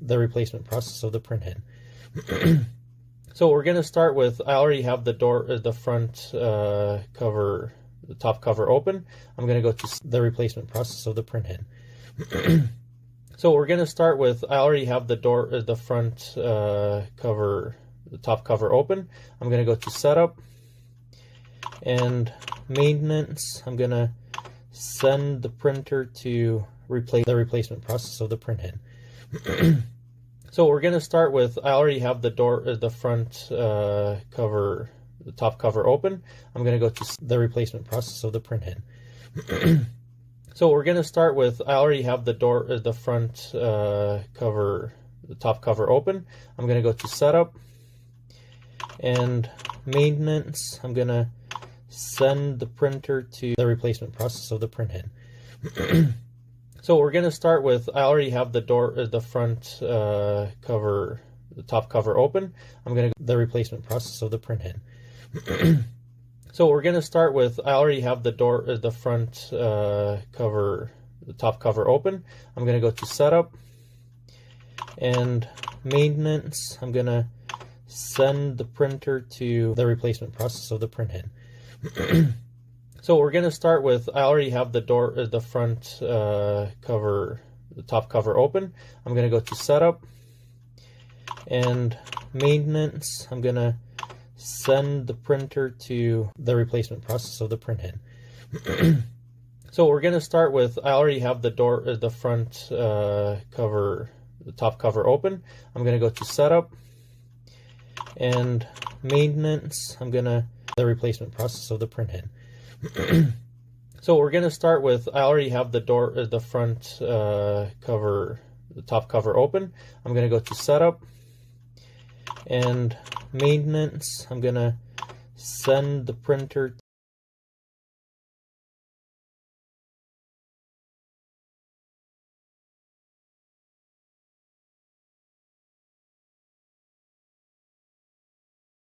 the replacement process of the printhead. So we're going to start with, I already have the front cover, the top cover open. I'm going to go to the replacement process of the printhead. So we're going to start with, I already have the front cover, the top cover open. I'm going to go to setup and maintenance. I'm going to send the printer to the replacement process of the printhead. So we're going to start with, I already have the front cover, the top cover open. I'm going to go to the replacement process of the printhead. So we're going to start with, I already have the front cover, the top cover open. I'm going to go to setup and maintenance. I'm going to send the printer to the replacement process of the printhead. So we're going to start with, I already have the front cover, the top cover open. I'm going to go to the replacement process of the printhead. So we're going to start with, I already have the front cover, the top cover open. I'm going to go to setup and maintenance. I'm going to send the printer to the replacement process of the printhead. So we're going to start with, I already have the front cover, the top cover open. I'm going to go to setup and maintenance. I'm going to send the printer to the replacement process of the printhead. So we're going to start with, I already have the front cover, the top cover open. I'm going to go to setup and maintenance. I'm going to the replacement process of the printhead. So we're going to start with, I already have the front cover, the top cover open. I'm going to go to setup and maintenance. I'm going to send the printer